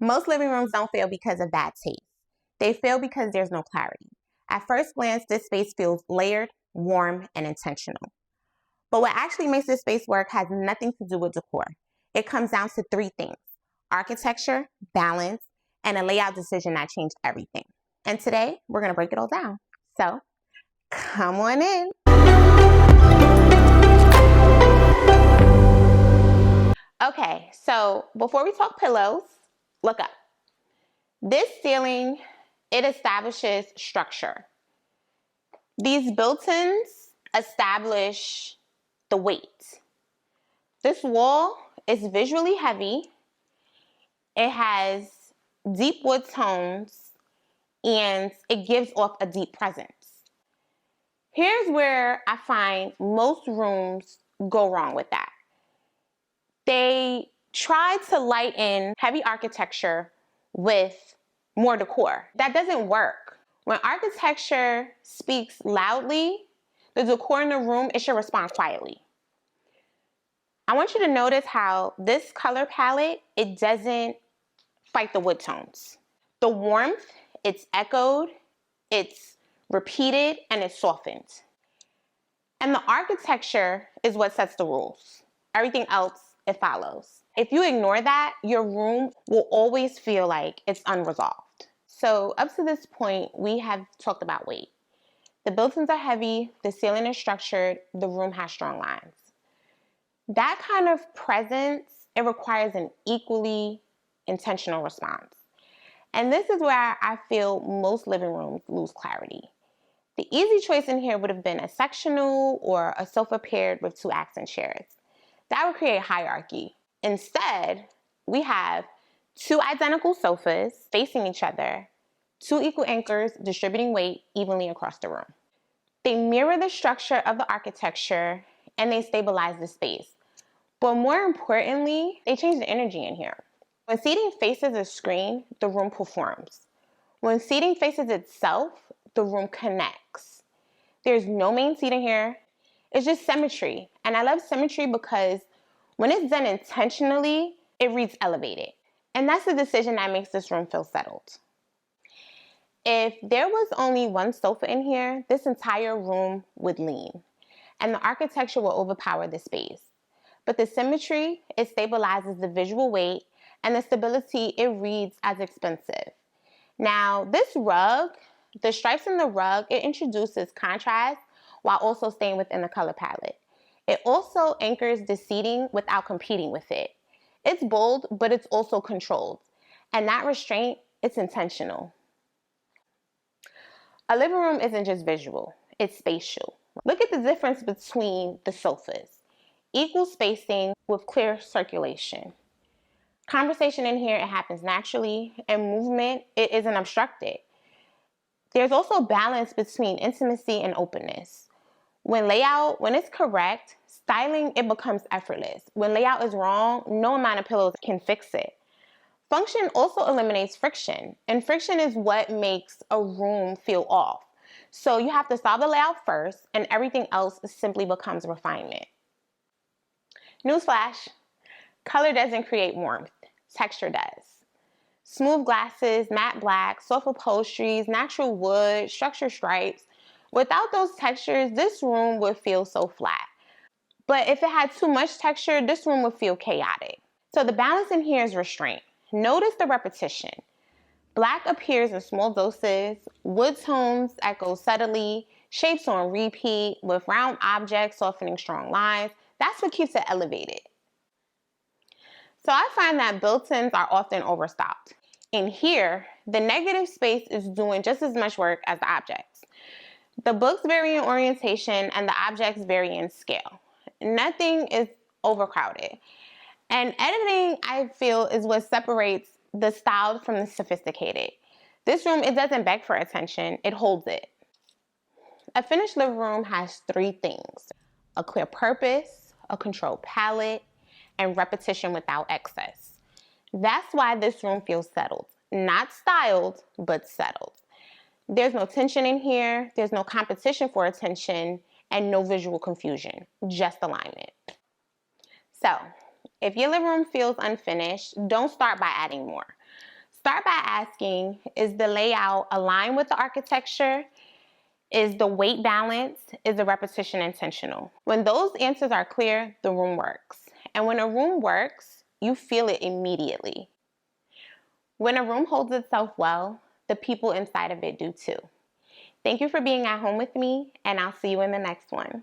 Most living rooms don't fail because of bad taste. They fail because there's no clarity. At first glance, this space feels layered, warm, and intentional. But what actually makes this space work has nothing to do with decor. It comes down to three things: architecture, balance, and a layout decision that changed everything. And today, we're gonna break it all down. So, come on in. Okay, so before we talk pillows, look up. This ceiling, it establishes structure. These built-ins establish the weight. This wall is visually heavy. It has deep wood tones, and it gives off a deep presence. Here's where I find most rooms go wrong with that. They try to lighten heavy architecture with more decor. That doesn't work. When architecture speaks loudly, the decor in the room, it should respond quietly. I want you to notice how this color palette, it doesn't fight the wood tones. The warmth, it's echoed, it's repeated, and it's softened. And the architecture is what sets the rules. Everything else, it follows. If you ignore that, your room will always feel like it's unresolved. So up to this point, we have talked about weight. The built-ins are heavy, the ceiling is structured, the room has strong lines. That kind of presence, it requires an equally intentional response. And this is where I feel most living rooms lose clarity. The easy choice in here would have been a sectional or a sofa paired with two accent chairs. That would create hierarchy. Instead, we have two identical sofas facing each other, two equal anchors distributing weight evenly across the room. They mirror the structure of the architecture and they stabilize the space. But more importantly, they change the energy in here. When seating faces a screen, the room performs. When seating faces itself, the room connects. There's no main seating here. It's just symmetry. And I love symmetry because when it's done intentionally, it reads elevated. And that's the decision that makes this room feel settled. If there was only one sofa in here, this entire room would lean. And the architecture will overpower the space. But the symmetry, it stabilizes the visual weight, and the stability, it reads as expensive. Now, this rug, the stripes in the rug, it introduces contrast while also staying within the color palette. It also anchors the seating without competing with it. It's bold, but it's also controlled. And that restraint, it's intentional. A living room isn't just visual, it's spatial. Look at the difference between the sofas. Equal spacing with clear circulation. Conversation in here, it happens naturally, and movement, it isn't obstructed. There's also balance between intimacy and openness. When it's correct, styling, it becomes effortless. When layout is wrong, no amount of pillows can fix it. Function also eliminates friction, and friction is what makes a room feel off. So you have to solve the layout first, and everything else simply becomes refinement. Newsflash, color doesn't create warmth, texture does. Smooth glasses, matte black, soft upholsteries, natural wood, structured stripes. Without those textures, this room would feel so flat. But if it had too much texture, this room would feel chaotic. So the balance in here is restraint. Notice the repetition. Black appears in small doses, wood tones echo subtly, shapes on repeat, with round objects softening strong lines. That's what keeps it elevated. So I find that built-ins are often overstocked. In here, the negative space is doing just as much work as the objects. The books vary in orientation and the objects vary in scale. Nothing is overcrowded. And editing, I feel, is what separates the styled from the sophisticated. This room, it doesn't beg for attention, it holds it. A finished living room has three things: a clear purpose, a controlled palette, and repetition without excess. That's why this room feels settled. Not styled, but settled. There's no tension in here, there's no competition for attention, and no visual confusion, just alignment. So, If your living room feels unfinished, don't start by adding more. Start by asking, is the layout aligned with the architecture? Is the weight balanced? Is the repetition intentional? When those answers are clear, the room works. And when a room works, you feel it immediately. When a room holds itself well, the people inside of it do too. Thank you for being at home with me, and I'll see you in the next one.